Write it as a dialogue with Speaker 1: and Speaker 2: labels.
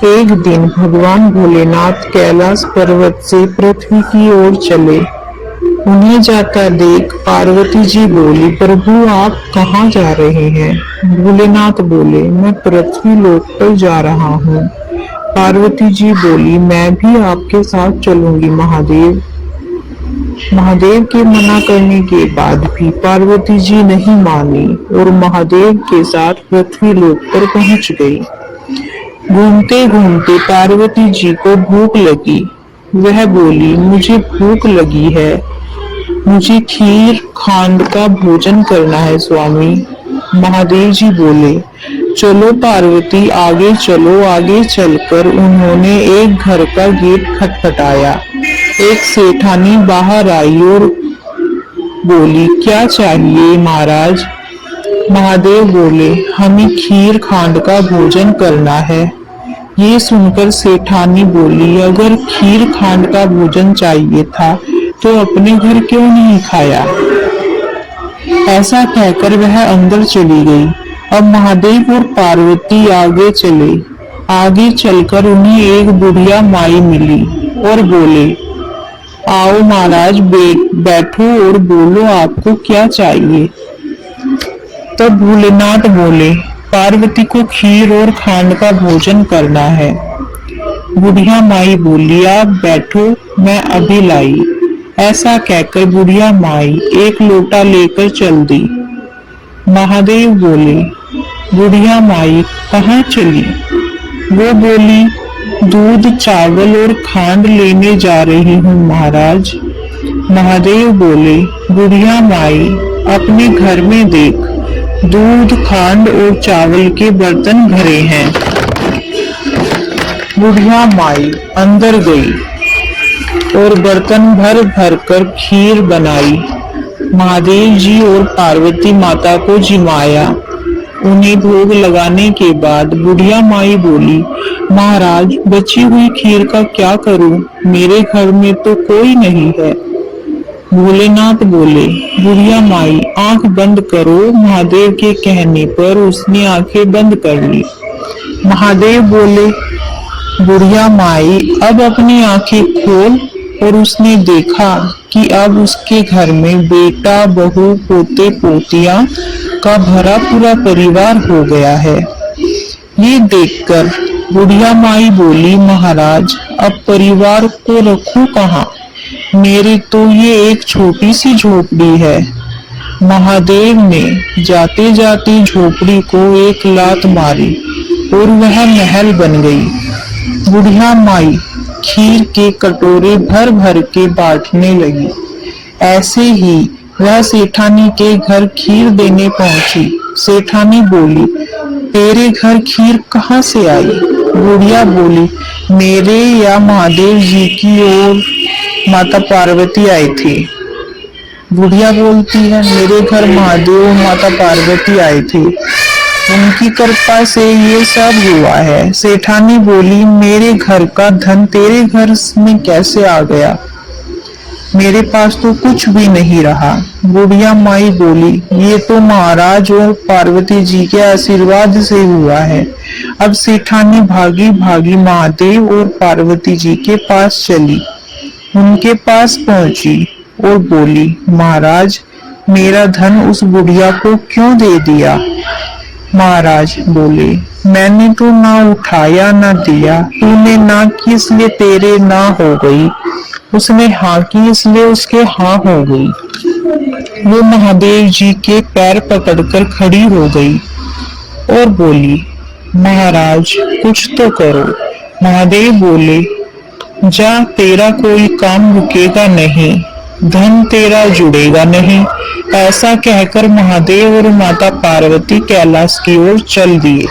Speaker 1: एक दिन भगवान भोलेनाथ कैलाश पर्वत से पृथ्वी की ओर चले। उन्हें जाता देख पार्वती जी बोली, प्रभु आप कहाँ जा रहे हैं? भोलेनाथ बोले, मैं पृथ्वी लोक पर जा रहा हूँ। पार्वती जी बोली, मैं भी आपके साथ चलूंगी महादेव। महादेव के मना करने के बाद भी पार्वती जी नहीं मानी और महादेव के साथ पृथ्वी लोक पर पहुंच गई। घूमते घूमते पार्वती जी को भूख लगी। वह बोली, मुझे भूख लगी है, मुझे खीर खांड का भोजन करना है स्वामी। महादेव जी बोले, चलो पार्वती आगे चलो। आगे चलकर उन्होंने एक घर का गेट खटखटाया। एक सेठानी बाहर आई और बोली, क्या चाहिए महाराज? महादेव बोले, हमें खीर खांड का भोजन करना है। ये सुनकर सेठानी बोली, अगर खीर खांड का भोजन चाहिए था तो अपने घर क्यों नहीं खाया? ऐसा कहकर वह अंदर चली गई। अब महादेव और पार्वती आगे चले। आगे चलकर उन्हें एक बुढ़िया माई मिली और बोले, आओ महाराज बैठो और बोलो आपको क्या चाहिए। तब भोलेनाथ बोले, पार्वती को खीर और खांड का भोजन करना है। बुढ़िया माई बोली, आप बैठो, मैं अभी लाई। ऐसा कहकर बुढ़िया माई एक लोटा लेकर चल दी। महादेव बोले, बुढ़िया माई कहाँ चली? वो बोली, दूध चावल और खांड लेने जा रही हूँ महाराज। महादेव बोले, बुढ़िया माई अपने घर में देख, दूध खांड और चावल के बर्तन भरे हैं। बुढ़िया माई अंदर गई और बर्तन भर भर कर खीर बनाई। महादेव जी और पार्वती माता को जिमाया। उन्हें भोग लगाने के बाद बुढ़िया माई बोली, महाराज बची हुई खीर का क्या करूं? मेरे घर में तो कोई नहीं है। भोलेनाथ बोले, बुढ़िया माई आंख बंद करो। महादेव के कहने पर उसने आंखें बंद कर ली। महादेव बोले, बुढ़िया माई अब अपनी आंखें खोल। और उसने देखा कि अब उसके घर में बेटा, बहू, पोते पोतियां का भरा पूरा परिवार हो गया है। ये देखकर बुढ़िया माई बोली, महाराज अब परिवार को रखूं कहाँ? मेरी तो ये एक छोटी सी झोपड़ी है। महादेव ने जाते जाते झोपड़ी को एक लात मारी और वह महल बन गई। बुढ़िया माई खीर के कटोरे भर भर के बांटने लगी। ऐसे ही वह सेठानी के घर खीर देने पहुंची। सेठानी बोली, तेरे घर खीर कहाँ से आई? बुढ़िया बोली, मेरे या महादेव जी की ओर माता पार्वती आई थी। बुढ़िया बोलती है, मेरे घर महादेव और माता पार्वती आई थी, उनकी कृपा से ये सब हुआ है। सेठानी बोली, मेरे घर का धन तेरे घर में कैसे आ गया? मेरे पास तो कुछ भी नहीं रहा। बुढ़िया माई बोली, ये तो महाराज और पार्वती जी के आशीर्वाद से हुआ है। अब सेठानी भागी भागी महादेव और पार्वती जी के पास चली। उनके पास पहुंची और बोली, महाराज मेरा धन उस बुढ़िया को क्यों दे दिया? महाराज बोले, मैंने तो ना उठाया ना दिया। तूने ना की इसलिए तेरे ना हो गई, उसने हाँ की इसलिए उसके हाँ हो गई। वो महादेव जी के पैर पकड़कर खड़ी हो गई और बोली, महाराज कुछ तो करो। महादेव बोले, जा तेरा कोई काम रुकेगा नहीं, धन तेरा जुड़ेगा नहीं। ऐसा कहकर महादेव और माता पार्वती कैलाश की ओर चल दिए।